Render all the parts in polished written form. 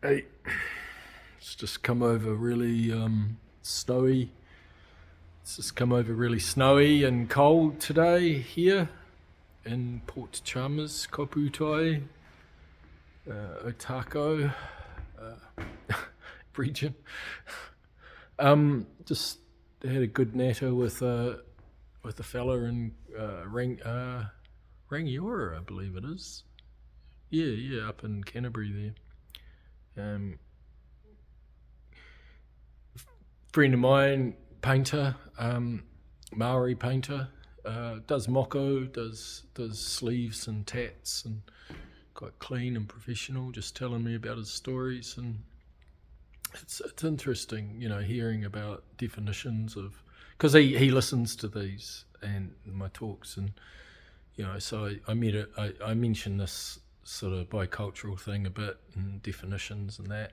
Hey, it's just come over really snowy. It's just come over really snowy and cold today here in Port Chalmers, Koputai, Otago region. Just had a good natter with a fella in Rangiora, I believe it is. Yeah, up in Canterbury there. Friend of mine, painter, Maori painter, does moko, does sleeves and tats, and quite clean and professional. Just telling me about his stories, and it's interesting, hearing about definitions of, because he listens to these and my talks, and so I mentioned this sort of bicultural thing a bit and definitions and that.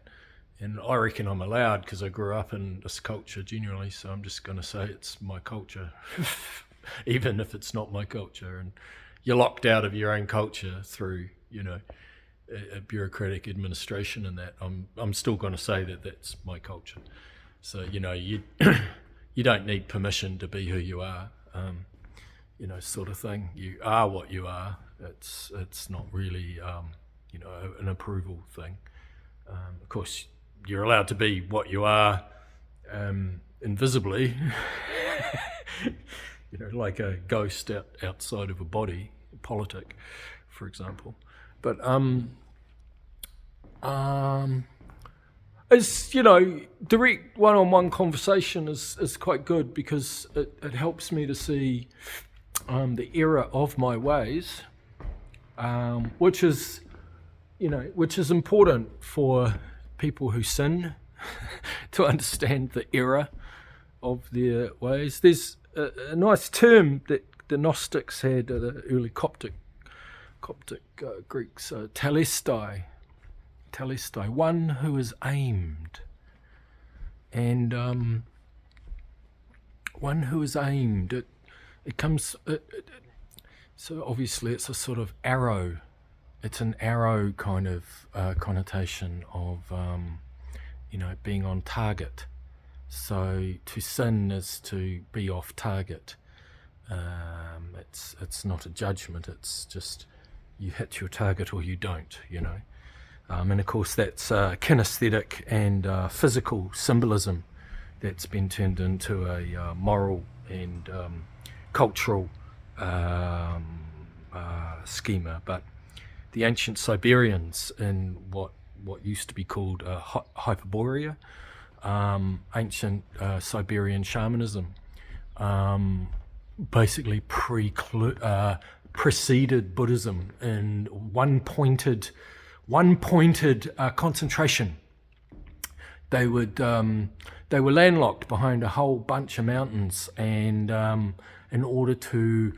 And I reckon I'm allowed because I grew up in this culture generally, so I'm just going to say it's my culture, even if it's not my culture. And you're locked out of your own culture through, a bureaucratic administration and that. I'm still going to say that that's my culture. So, you don't need permission to be who you are, sort of thing. You are what you are. It's not really, an approval thing. Of course, you're allowed to be what you are invisibly, like a ghost outside of a body, politic, for example. But it's, direct one-on-one conversation is quite good because it helps me to see the error of my ways, which is important for people who sin to understand the error of their ways. There's a nice term that the Gnostics had, the early Coptic Greeks, telestai, one who is aimed. And one who is aimed, it comes, so obviously it's a sort of arrow. It's an arrow kind of connotation of, being on target. So to sin is to be off target. It's not a judgment. It's just you hit your target or you don't. And of course that's kinesthetic and physical symbolism that's been turned into a moral and cultural schema, but the ancient Siberians in what used to be called Hyperborea, ancient Siberian shamanism, basically preceded Buddhism in one-pointed concentration. They were landlocked behind a whole bunch of mountains, and in order to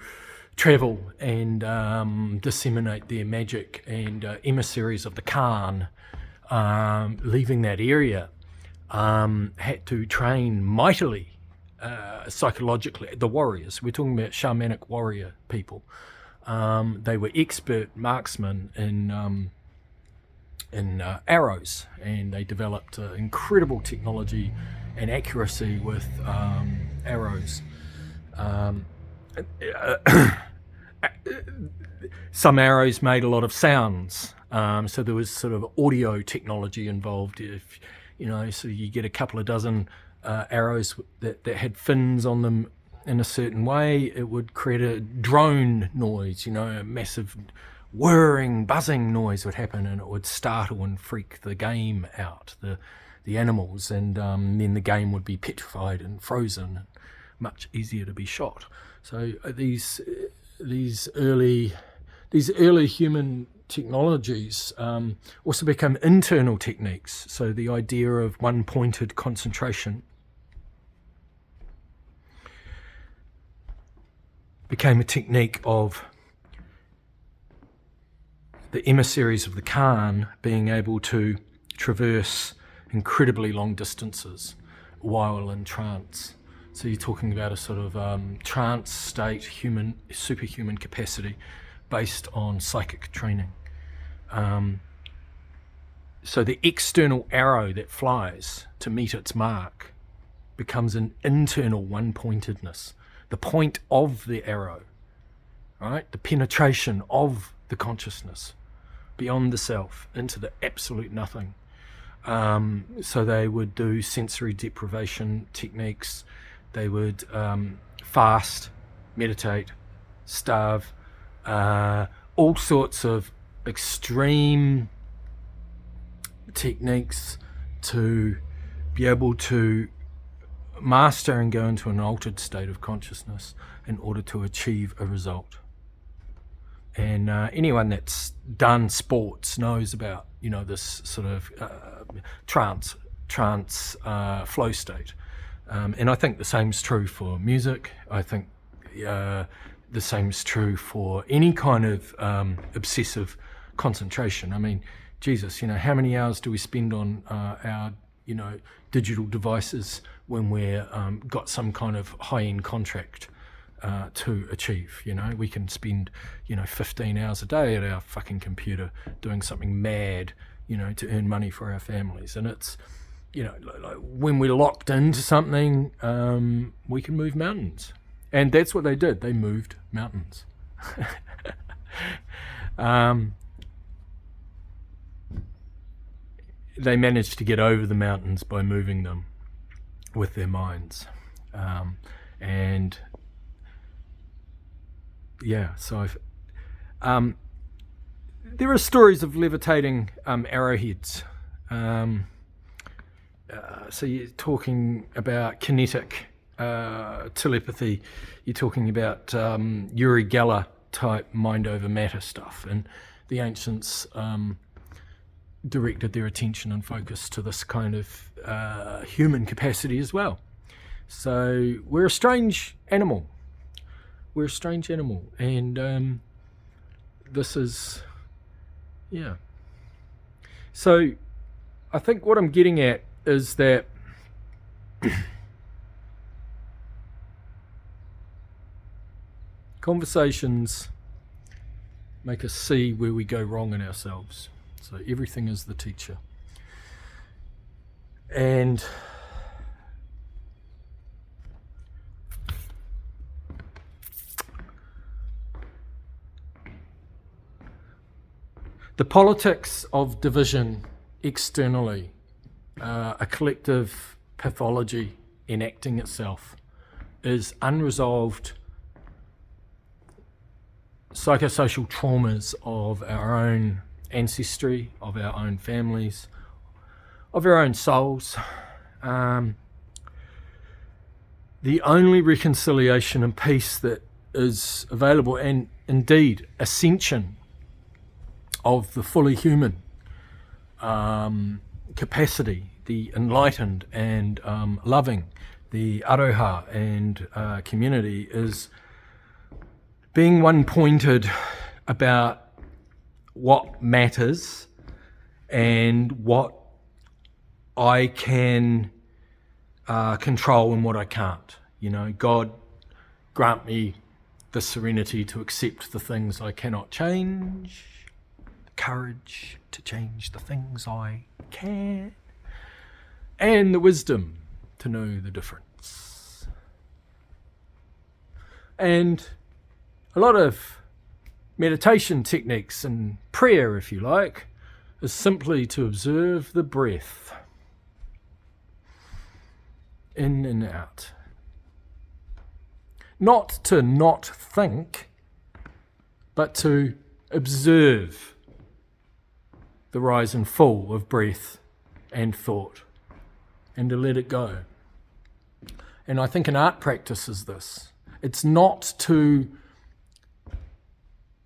travel and disseminate their magic, and emissaries of the Khan leaving that area had to train mightily psychologically. The warriors, we're talking about shamanic warrior people. They were expert marksmen in arrows, and they developed incredible technology and accuracy with arrows. Some arrows made a lot of sounds, so there was sort of audio technology involved. If so you get a couple of dozen arrows that had fins on them in a certain way, it would create a drone noise. A massive whirring, buzzing noise would happen, and it would startle and freak the game out, the animals, and then the game would be petrified and frozen, and much easier to be shot. So these early human technologies also become internal techniques. So the idea of one-pointed concentration became a technique of the emissaries of the Khan being able to traverse incredibly long distances while in trance. So you're talking about a sort of trance state, superhuman capacity based on psychic training. So the external arrow that flies to meet its mark becomes an internal one-pointedness, the point of the arrow, right? The penetration of the consciousness beyond the self into the absolute nothing. So they would do sensory deprivation techniques. They would fast, meditate, starve, all sorts of extreme techniques to be able to master and go into an altered state of consciousness in order to achieve a result. And anyone that's done sports knows about, this sort of trance flow state. And I think the same's true for music. I think the same's true for any kind of obsessive concentration. I mean, Jesus, how many hours do we spend on our, digital devices when we're got some kind of high-end contract to achieve? We can spend 15 hours a day at our fucking computer doing something mad, to earn money for our families. And it's, like when we're locked into something, we can move mountains. And that's what they did. They moved mountains. They managed to get over the mountains by moving them with their minds. And yeah, so there are stories of levitating arrowheads. So you're talking about kinetic telepathy. You're talking about Uri Geller type mind over matter stuff. And the ancients directed their attention and focus to this kind of human capacity as well. So we're a strange animal. We're a strange animal. And this is, yeah. So I think what I'm getting at is that conversations make us see where we go wrong in ourselves. So everything is the teacher. And the politics of division externally, a collective pathology enacting itself, is unresolved psychosocial traumas of our own ancestry, of our own families, of our own souls. The only reconciliation and peace that is available, and indeed ascension of the fully human capacity, the enlightened and loving, the aroha and community, is being one-pointed about what matters and what I can control and what I can't. God grant me the serenity to accept the things I cannot change, the courage to change the things I can, and the wisdom to know the difference. And a lot of meditation techniques and prayer, if you like, is simply to observe the breath in and out. Not to not think, but to observe the rise and fall of breath and thought, and to let it go. And I think an art practice is this. It's not to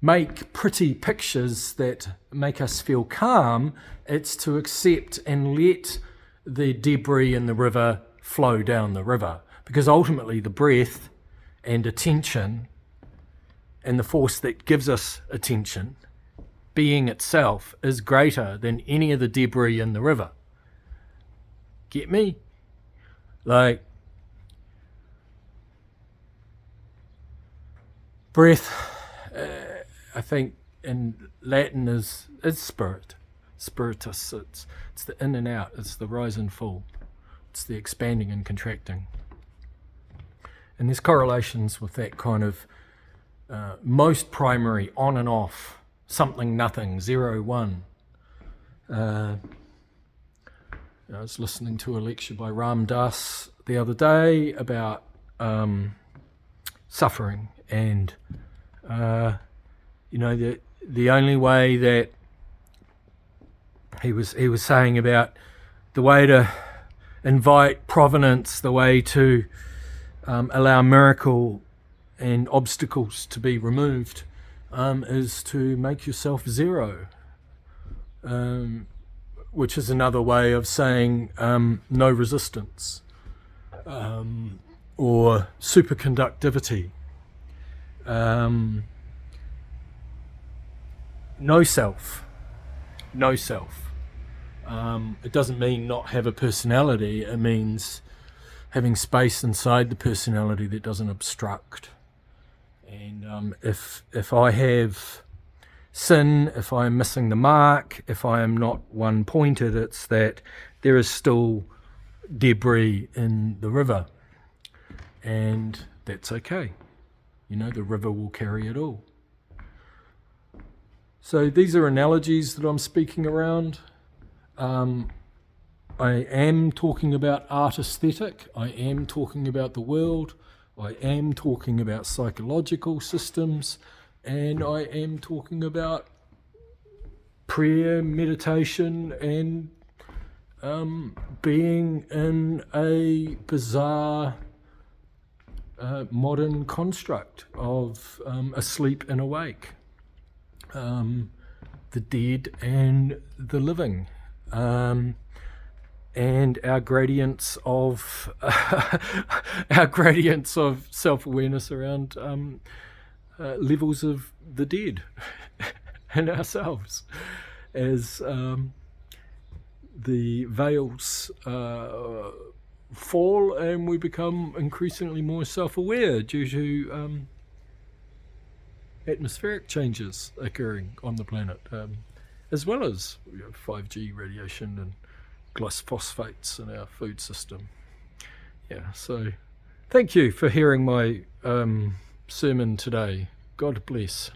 make pretty pictures that make us feel calm. It's to accept and let the debris in the river flow down the river, because ultimately the breath and attention and the force that gives us attention, being itself, is greater than any of the debris in the river. Get me? Like, breath, I think in Latin is spirit. spiritus. It's the in and out. It's the rise and fall. It's the expanding and contracting. And there's correlations with that kind of most primary, on and off, something, nothing, 0, 1. I was listening to a lecture by Ram Dass the other day about suffering, and the only way that he was saying about the way to invite providence, the way to allow miracle and obstacles to be removed, is to make yourself 0, which is another way of saying no resistance, or superconductivity, no self. It doesn't mean not have a personality. It means having space inside the personality that doesn't obstruct. And if I have sin, if I am missing the mark, if I am not one-pointed, it's that there is still debris in the river, and that's okay. The river will carry it all. So these are analogies that I'm speaking around. I am talking about art aesthetic. I am talking about the world. I am talking about psychological systems. And I am talking about prayer, meditation, and being in a bizarre modern construct of asleep and awake, the dead and the living, and our gradients of self-awareness around levels of the dead and ourselves, as the veils fall and we become increasingly more self-aware due to atmospheric changes occurring on the planet, as well as 5G radiation and glyphosates in our food system. So thank you for hearing my sermon today. God bless.